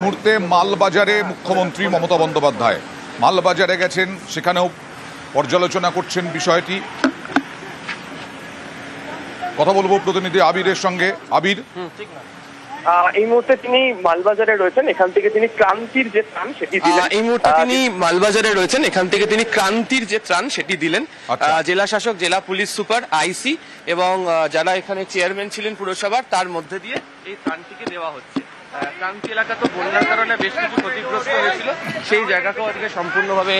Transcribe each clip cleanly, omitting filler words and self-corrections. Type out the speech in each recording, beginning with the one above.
মুহূর্তে মালবাজারে মুখ্যমন্ত্রী মমতা বন্দ্যোপাধ্যায় মালবাজারে গেছেন, সেখানেও পর্যালোচনা করছেন বিষয়টি। কথা বলবো প্রতিনিধি আবিরের সঙ্গে। আবির, এই মুহূর্তে তিনি মালবাজারে রয়েছেন, এখান থেকে তিনি ক্রান্তির যে ত্রাণ সেটি দিলেন। এই মুহূর্তে তিনি মালবাজারে রয়েছেন, এখান থেকে তিনি ক্রান্তির যে ত্রাণ সেটি দিলেন। জেলা শাসক, জেলা পুলিশ সুপার, আইসি এবং যারা এখানে চেয়ারম্যান ছিলেন পুরসভার, তার মধ্যে দিয়ে এই ত্রাণটিকে দেওয়া হচ্ছে। ক্রান্তি এলাকা তো বন্যার কারণে বেশ কিছু ক্ষতিগ্রস্ত হয়েছিল, সেই জায়গাটাও আজকে সম্পূর্ণভাবে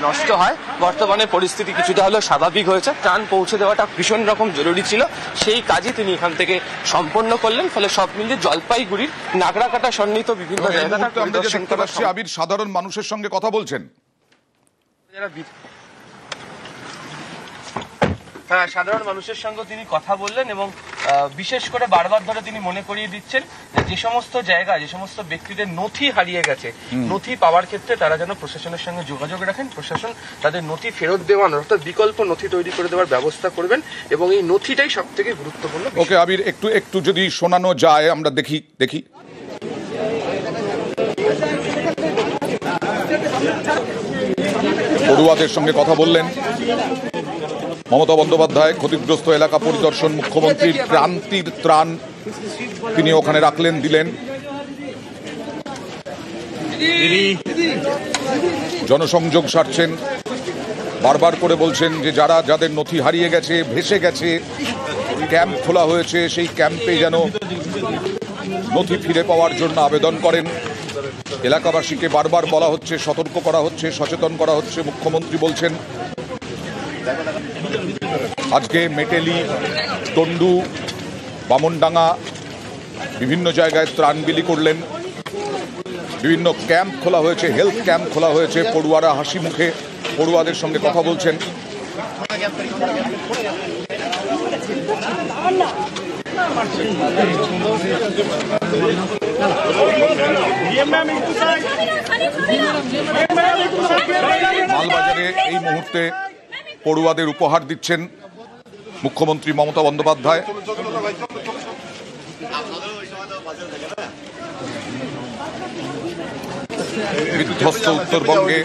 নষ্ট হয়। বর্তমানে পরিস্থিতি কিছুটা হলেও স্বাভাবিক হয়েছে। ত্রাণ পৌঁছে দেওয়াটা ভীষণ রকম জরুরি ছিল, সেই কাজই তিনি এখান থেকে সম্পন্ন করলেন। ফলে সব মিলিয়ে জলপাইগুড়ির নাগরাকাটা সন্নিহিত বিভিন্ন জায়গাটা পরিদর্শন করা। আবির, সাধারণ মানুষের সঙ্গে কথা বলছেন। হ্যাঁ, সাধারণ মানুষের সঙ্গে তিনি কথা বললেন এবং বিশেষ করে বারবার ধরে তিনি মনে করিয়ে দিচ্ছেন যে সমস্ত জায়গা, যে সমস্ত ব্যক্তিদের নথি হারিয়ে গেছে, নথি পাওয়ার ক্ষেত্রে তারা যেন প্রশাসনের সঙ্গে যোগাযোগ রাখেন। প্রশাসন তাদের নথি ফেরত দেওয়ানোর, অর্থাৎ বিকল্প নথি তৈরি করে দেওয়ার ব্যবস্থা করবেন এবং এই নথিটাই সব থেকে গুরুত্বপূর্ণ। ওকে আবির, একটু যদি শোনানো যায় আমরা দেখি। পড়ুয়াদের সঙ্গে কথা বললেন মমতা বন্দ্যোপাধ্যায়। ক্ষতিগ্রস্ত এলাকা পরিদর্শন, মুখ্যমন্ত্রীর ক্রান্তির ত্রাণ তিনি ওখানে রাখলেন, দিলেন। জনসংযোগ সারছেন, বারবার করে বলছেন যে যাদের নথি হারিয়ে গেছে, ভেসে গেছে, ক্যাম্প খোলা হয়েছে, সেই ক্যাম্পে যেন নথি ফিরে পাওয়ার জন্য আবেদন করেন। এলাকাবাসীকে বারবার বলা হচ্ছে, সতর্ক করা হচ্ছে, সচেতন করা হচ্ছে। মুখ্যমন্ত্রী বলছেন আজকে মেটেলি, টন্ডু, বামনডাঙ্গা বিভিন্ন জায়গায় ত্রাণ বিলি করলেন। বিভিন্ন ক্যাম্প খোলা হয়েছে, হেলথ ক্যাম্প খোলা হয়েছে। পড়ুয়ারা হাসি মুখে পড়ুয়াদের সঙ্গে কথা বলছেন। মালবাজারে এই মুহূর্তে পড়ুয়াদের উপহার দিচ্ছেন মুখ্যমন্ত্রী মমতা বন্দ্যোপাধ্যায়। বিধ্বস্ত উত্তরবঙ্গে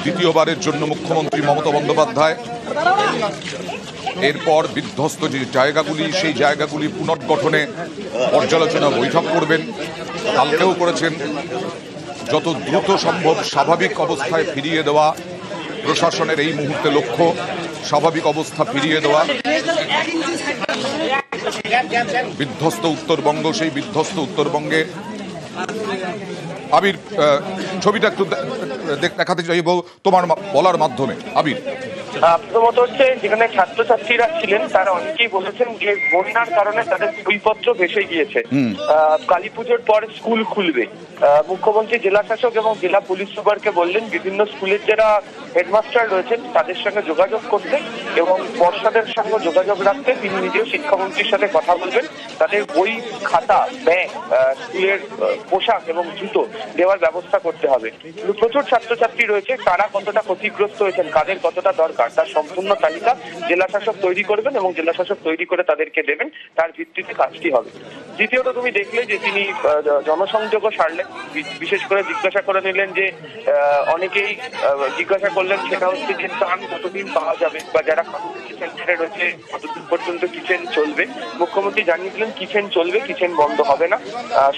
দ্বিতীয়বারের জন্য মুখ্যমন্ত্রী মমতা বন্দ্যোপাধ্যায় এরপর বিধ্বস্ত যে জায়গাগুলি, সেই জায়গাগুলি পুনর্গঠনে পর্যালোচনা বৈঠক করবেন। কালকেও করেছেন। যত দ্রুত সম্ভব স্বাভাবিক অবস্থায় ফিরিয়ে দেওয়া প্রশাসনের এই মুহূর্তে লক্ষ্য। স্বাভাবিক অবস্থা ফিরিয়ে দেওয়া। বিধ্বস্ত উত্তরবঙ্গ, সেই বিধ্বস্ত উত্তরবঙ্গে আবির ছবিটা একটু দেখাতে চাইব তোমার বলার মাধ্যমে। আবির, প্রথমত হচ্ছে যেখানে ছাত্রছাত্রীরা ছিলেন তারা অনেকেই বলেছেন যে বন্যার কারণে তাদের বইপত্র ভেসে গিয়েছে। কালী পুজোর পর স্কুল খুলবে। মুখ্যমন্ত্রী জেলা শাসক এবং জেলা পুলিশ সুপারকে বললেন বিভিন্ন স্কুলের যারা হেডমাস্টার রয়েছেন তাদের সঙ্গে যোগাযোগ করতে এবং পর্ষদের সঙ্গে যোগাযোগ রাখতে। তিনি নিজেও শিক্ষামন্ত্রীর সাথে কথা বলবেন। তাদের বই, খাতা, ব্যাগ, স্কুলের পোশাক এবং জুতো দেওয়ার ব্যবস্থা করতে হবে। প্রচুর ছাত্রছাত্রী রয়েছে, তারা কতটা ক্ষতিগ্রস্ত হয়েছেন, কাদের কতটা দরকার, তার সম্পূর্ণ তালিকা জেলা শাসক তৈরি করবেন এবং জেলা শাসক তৈরি করে তাদেরকে দেবেন। তার ভিত্তিতে কাজটি হবে। দ্বিতীয়ত তুমি দেখলে যে তিনি জনসংযোগও সারলেন। বিশেষ করে জিজ্ঞাসা করে নিলেন যে অনেকেই জিজ্ঞাসা করলেন সেটা হচ্ছে যে ত্রাণ কতদিন পাওয়া যাবে বা যারা কিচেন সেন্টারে রয়েছে কতদিন পর্যন্ত কিচেন চলবে। মুখ্যমন্ত্রী জানিয়ে দিলেন কিচেন চলবে, কিচেন বন্ধ হবে না।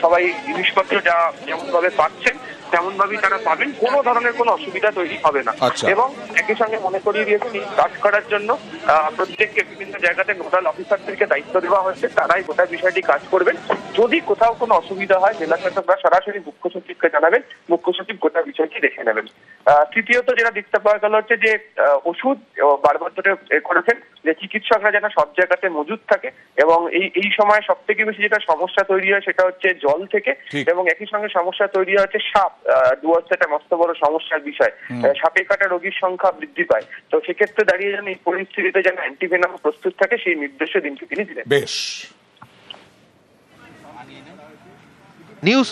সবাই জিনিসপত্র যা যেমন ভাবে পাচ্ছেন তেমন ভাবেই তারা পাবেন, কোনো ধরনের কোনো অসুবিধা তৈরি হবে না। এবং একই সঙ্গে মনে করিয়ে দিয়েছেন এই কাজ করার জন্য প্রত্যেককে বিভিন্ন জায়গাতে নোডাল অফিসারদেরকে দায়িত্ব দেওয়া হয়েছে, তারাই গোটা বিষয়টি কাজ করবেন। যদি কোথাও কোনো অসুবিধা হয় জেলা শাসকরা সরাসরি মুখ্য সচিবকে জানাবেন, মুখ্য সচিব গোটা বিষয়টি দেখে নেবেন। তৃতীয়ত যেটা দেখতে পাওয়া গেল হচ্ছে যে ওষুধ বারবার ধরে করেছেন যে চিকিৎসকরা যেন সব জায়গাতে মজুদ থাকে এবং এই সময় সব থেকে বেশি যেটা সমস্যা তৈরি হয় সেটা হচ্ছে জল থেকে, এবং একই সঙ্গে সমস্যা তৈরি হচ্ছে সাপ। ডুয়ার্স একটা মস্ত বড় সমস্যার বিষয়। সাপে কাটা রোগীর সংখ্যা বৃদ্ধি পায়। তো সেক্ষেত্রে দাঁড়িয়ে যেন এই পরিস্থিতিতে যেন অ্যান্টিভেনাম প্রস্তুত থাকে সেই নির্দেশও দিনকে তিনি দিলেন। বেশ। নিউজ